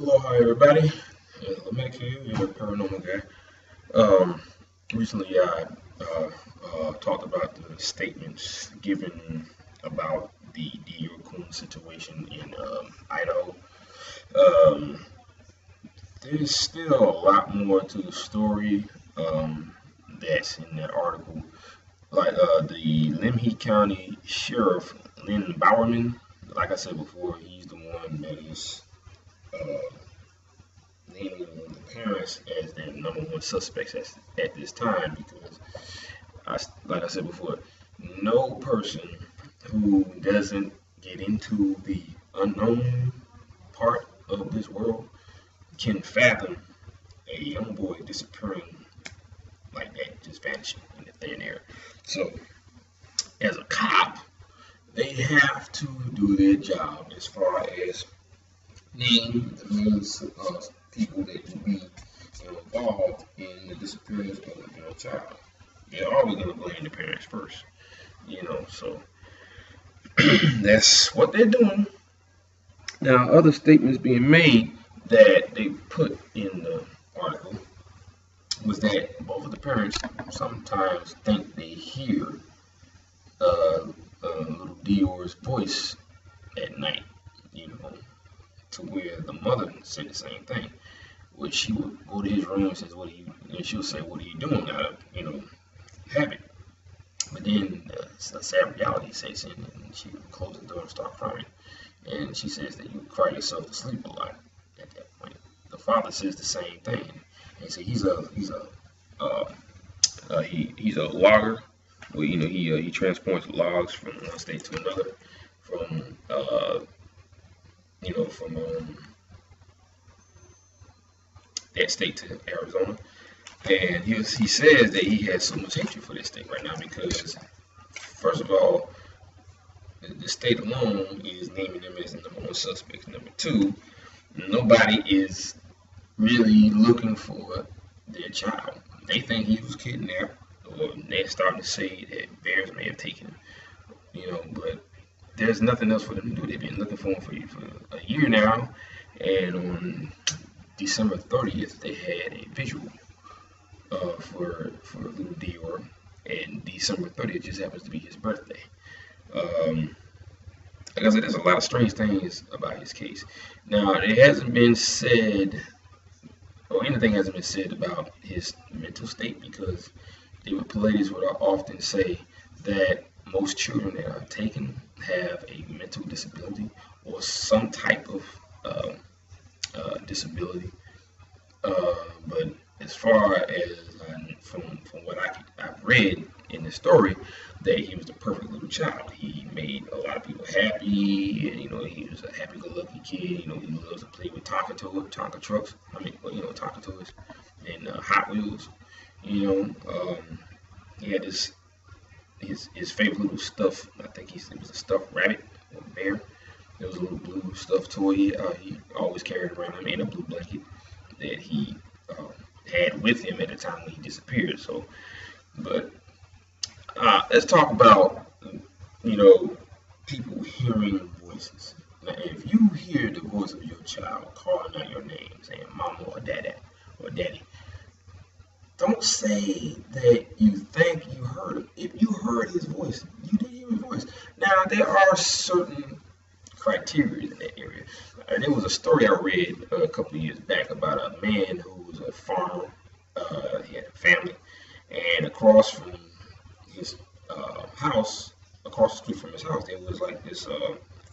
Aloha, everybody. Lamek here, your paranormal guy. Um, Recently, I talked about the statements given about the DeOrr Kunz situation in Idaho. Um, there's still a lot more to the story that's in that article. Like the Lemhi County Sheriff, Lynn Bowerman, like I said before, he's the one that is uh, naming the parents as their number one suspects at this time because, like I said before, no person who doesn't get into the unknown part of this world can fathom a young boy disappearing like that, just vanishing in the thin air. So, as a cop, they have to do their job as far as name the main people that will be involved in the disappearance of a child. They're always going to blame the parents first, so that's what they're doing. Now, other statements being made that they put in the article was that both of the parents sometimes think they hear little DeOrr's voice at night, to where the mother said the same thing. Which she would go to his room and says, "What are you?" And she'll say, "What are you doing?" Out of habit. But then the sad reality sets in, and she would close the door and start crying. And she says that you cry yourself to sleep a lot at that point. The father says the same thing. And so he's a logger. Where he transports logs from one state to another, from that state to Arizona. And he says that he has so much hatred for this state right now because, first of all, the state alone is naming them as the number one suspect. Number two, nobody is really looking for their child. They think he was kidnapped, or they're starting to say that bears may have taken him. But there's nothing else for them to do. They've been looking for him for a year now, and on December 30th, they had a visual for little DeOrr, and December 30th just happens to be his birthday. Like I said, there's a lot of strange things about his case. Now, it hasn't been said, or anything hasn't been said about his mental state because David Pilates would often say that most children that are taken have a mental disability or some type of disability. But as far as from what I've read in the story, that he was the perfect little child. He made a lot of people happy, and he was a happy-go-lucky kid. He loves to play with Tonka trucks. Tonka toys and Hot Wheels. He had his favorite little stuff. I think it was a stuffed rabbit or bear. There was a little blue stuffed toy he always carried around him, and a blue blanket that he had with him at the time when he disappeared. So, but let's talk about people hearing voices. Now, if you hear the voice of your child calling out your name, saying "Mama" or "Dada" or "Daddy," don't say that you think you heard him. If you heard his voice, you did hear his voice. Now, there are certain criteria in that area. There was a story I read a couple of years back about a man who was a farmer. He had a family, and across from his house, across the street from his house, there was like this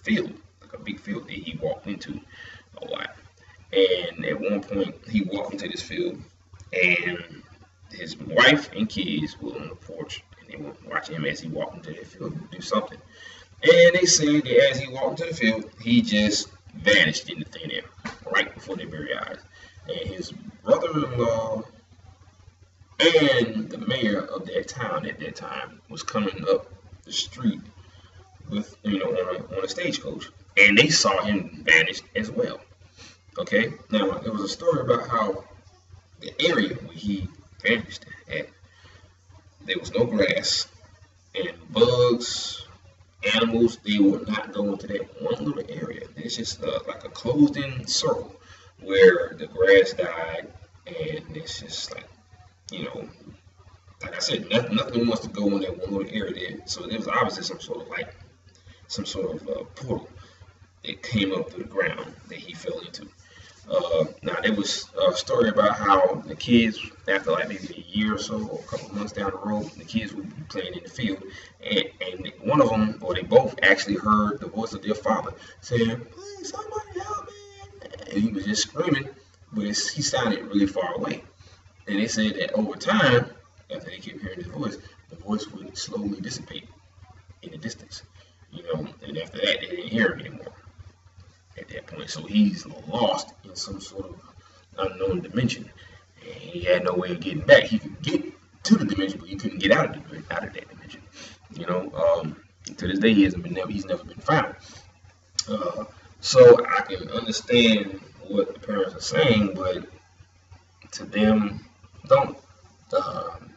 field, like a big field that he walked into a lot. And at one point, he walked into this field, and his wife and kids were on the porch, and they were watching him as he walked into the field to do something. And they said that as he walked into the field, he just vanished in the thin air right before their very eyes. And his brother-in-law and the mayor of that town at that time was coming up the street with, on a stagecoach, and they saw him vanish as well. Okay, now there was a story about how the area where he vanished at, there was no grass, and bugs, animals, they will not go into that one little area. It's just like a closed-in circle where the grass died, and it's just like, you know, like I said, nothing wants to go in that one little area there. So there was obviously some sort of like some sort of portal that came up through the ground that he fell into. Now there was a story about how the kids, after like maybe a year or so, or a couple of months down the road, the kids would be playing in the field, and one of them, or they both, actually heard the voice of their father saying, "Please, somebody help me!" And he was just screaming, but he sounded really far away. And they said that over time, after they kept hearing his voice, the voice would slowly dissipate in the distance, and after that, they didn't hear him anymore at that point. So he's lost in some sort of unknown dimension, and he had no way of getting back. He could get to the dimension, but he couldn't get out of that dimension. To this day, he's never been found. So I can understand what the parents are saying, but to them, don't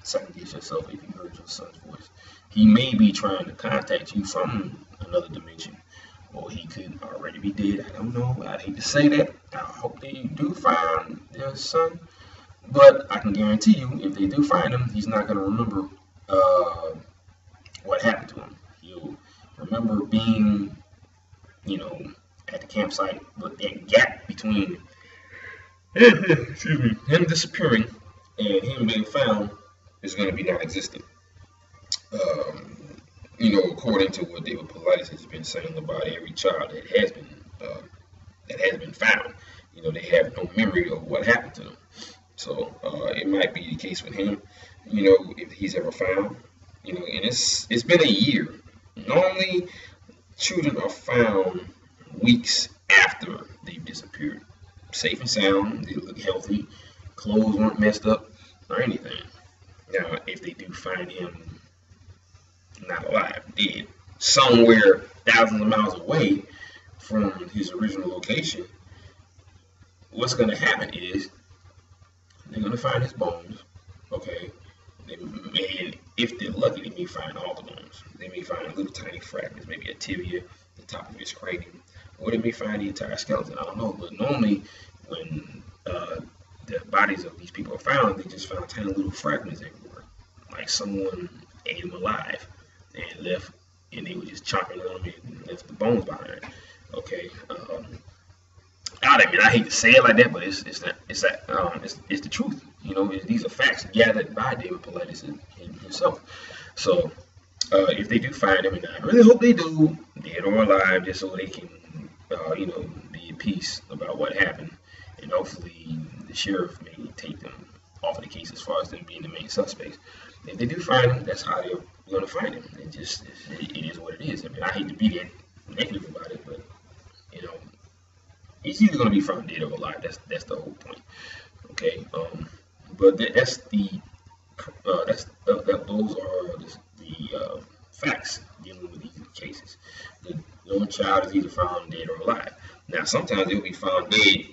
second guess yourself if you heard your son's voice. He may be trying to contact you from another dimension, or he could already be dead. I don't know. I'd hate to say that. I hope they do find their son, but I can guarantee you, if they do find him, he's not going to remember what happened to him. He'll remember being, at the campsite, but that gap between excuse me, him disappearing and him being found is going to be non-existent. According to what David Paulides has been saying about every child that has been found, they have no memory of what happened to them. So it might be the case with him, if he's ever found, and it's been a year. Normally, children are found weeks after they've disappeared, safe and sound. They look healthy, clothes weren't messed up or anything. Now, if they do find him not alive, dead, somewhere thousands of miles away from his original location, what's going to happen is they're going to find his bones, okay? And if they're lucky, they may find all the bones. They may find little tiny fragments, maybe a tibia, the top of his cranium, or they may find the entire skeleton. I don't know, but normally when the bodies of these people are found, they just found tiny little fragments everywhere, like someone ate them alive and left, and they were just chopping them and left the bones behind. Okay. I hate to say it like that, but it's the truth. These are facts gathered by David Paulides himself. So if they do find him, and I really hope they do, dead or alive, just so they can be at peace about what happened, and hopefully the sheriff may take them off of the case as far as them being the main suspects. If they do find him, that's how they're going to find him. It is what it is. I hate to be that negative about it, but he's either going to be found dead or alive. That's the whole point. Okay. But those are the facts dealing with these cases. The young child is either found dead or alive. Now, sometimes they'll be found dead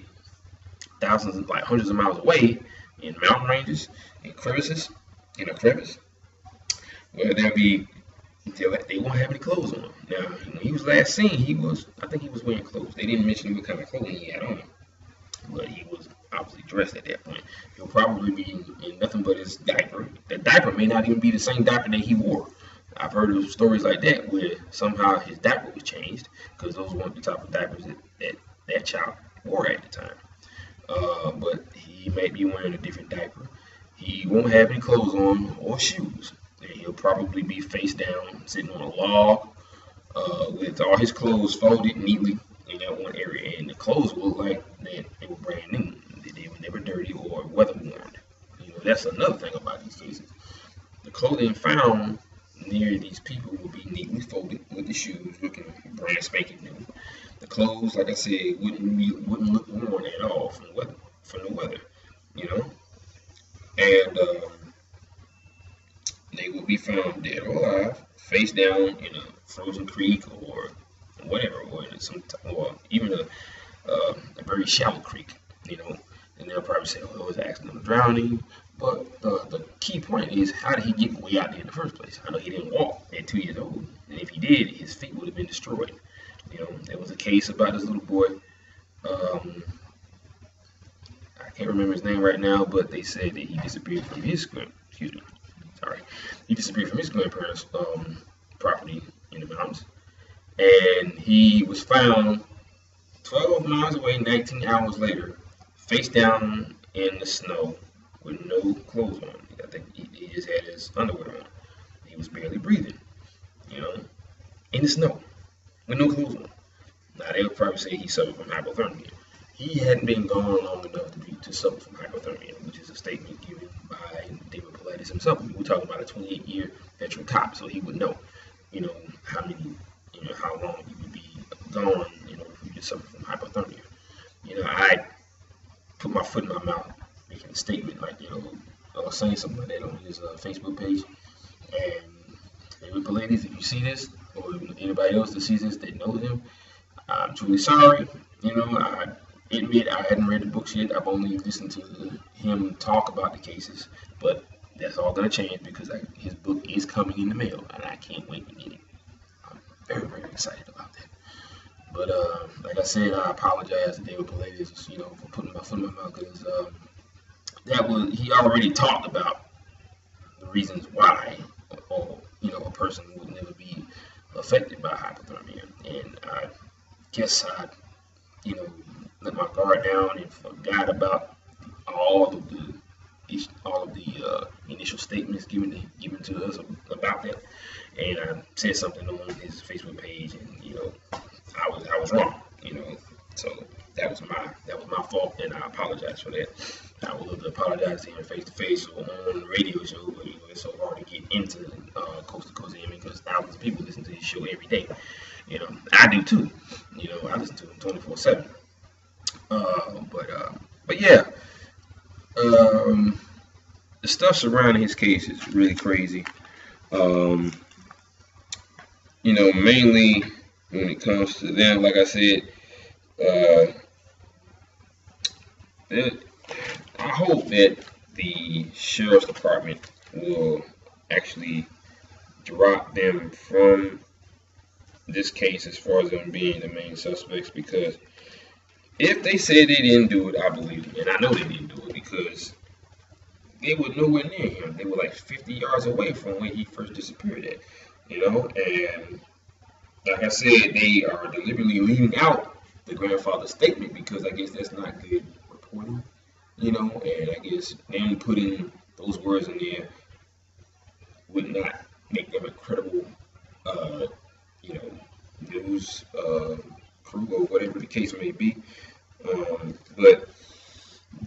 thousands, like hundreds of miles away in mountain ranges, in crevices, in a crevice, where they won't have any clothes on. Now, when he was last seen, I think he was wearing clothes. They didn't mention what kind of clothing he had on, but he was obviously dressed at that point. He'll probably be in nothing but his diaper. The diaper may not even be the same diaper that he wore. I've heard of stories like that where somehow his diaper was changed, because those weren't the type of diapers that child wore at the time. But he might be wearing a different diaper. He won't have any clothes on or shoes. And he'll probably be face down, sitting on a log, with all his clothes folded neatly in that one area. And the clothes will look like they were brand new. They were never dirty or weather worn. That's another thing about these cases. The clothing found near these people will be neatly folded, with the shoes looking brand spanking new. The clothes, like I said, wouldn't look worn at all from the weather, and they will be found dead or alive, face down in a frozen creek or whatever, or even a very shallow creek, and they'll probably say, "Oh, it was an accidental drowning." But the key point is, how did he get way out there in the first place? I know he didn't walk at 2 years old, and if he did, his feet would have been destroyed. There was a case about this little boy can't remember his name right now, but they said that he disappeared from his he disappeared from his grandparents' property in the mountains, and he was found 12 miles away 19 hours later, face down in the snow with no clothes on. I think he just had his underwear on. He was barely breathing, you know, in the snow with no clothes on. Now, they would probably say he suffered from hypothermia. He hadn't been gone long enough to suffer from hypothermia, which is a statement given by David Paulides himself. We're talking about a 28-year veteran cop, so he would know, how long you would be gone, if you just suffer from hypothermia. I put my foot in my mouth, making a statement like, saying something like that on his Facebook page. And David Paulides, if you see this, or anybody else that sees this that knows him, I'm truly sorry. I admit I hadn't read the books yet. I've only listened to him talk about the cases, but that's all going to change because his book is coming in the mail, and I can't wait to get it. I'm very, very excited about that. But like I said, I apologize to David Paulides, for putting my foot in my mouth, because he already talked about the reasons why, a person would never be affected by hypothermia, and I guess I, let my guard down and forgot about all of the initial statements given to us about that, and I said something on his Facebook page, and I was wrong, so that was my fault, and I apologize for that. I would love to apologize to him face to face or on the radio show, but it's so hard to get into Coast to Coast AM because thousands of people listen to his show every day. I do too. I listen to him 24/7. But yeah, the stuff surrounding his case is really crazy. Mainly when it comes to them, like I said, I hope that the sheriff's department will actually drop them from this case as far as them being the main suspects, because if they say they didn't do it, I believe them, and I know they didn't do it because they were nowhere near him. They were like 50 yards away from where he first disappeared at, and like I said, they are deliberately leaving out the grandfather's statement because I guess that's not good reporting, and I guess them putting those words in there would not make them a credible, news crew or whatever the case may be. But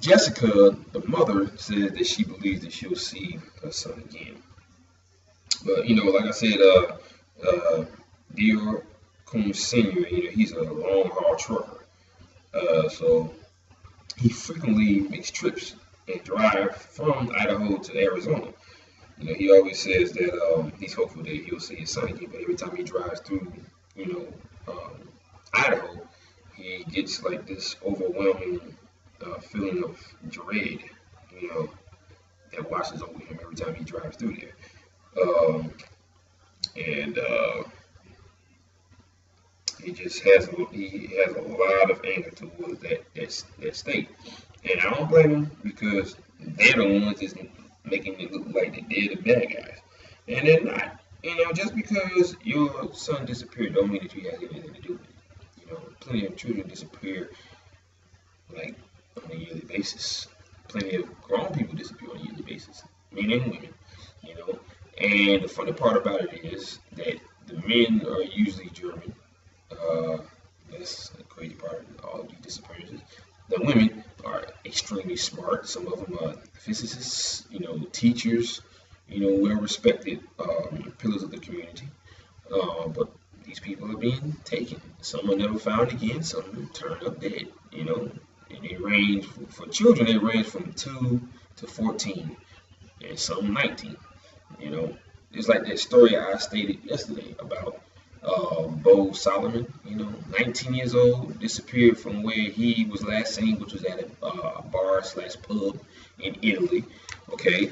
Jessica, the mother, says that she believes that she'll see her son again. But like I said, DeOrr Kunz Sr., he's a long haul trucker, so he frequently makes trips and drive from Idaho to Arizona. He always says that he's hopeful that he'll see his son again, but every time he drives through, Idaho, he gets like this overwhelming feeling of dread, that washes over him every time he drives through there. And he just has a lot of anger towards that state, and I don't blame him because they're the ones that's making it look like they're the bad guys, and they're not. Just because your son disappeared don't mean that you have anything to do with it. Plenty of children disappear like on a yearly basis. Plenty of grown people disappear on a yearly basis, men and women. And the funny part about it is that the men are usually German. That's the crazy part of all of these disappearances. The women are extremely smart. Some of them are physicists, teachers, well-respected pillars of the community. But these people are being taken. Some are never found again. Some turned up dead. And they range for children. They range from 2 to 14, and some 19. It's like that story I stated yesterday about Bo Solomon, 19 years old, disappeared from where he was last seen, which was at a bar/pub in Italy. Okay,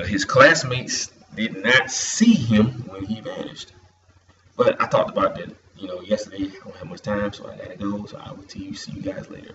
his classmates did not see him when he vanished. But I talked about that, yesterday. I don't have much time, so I gotta go. So I will see you guys later.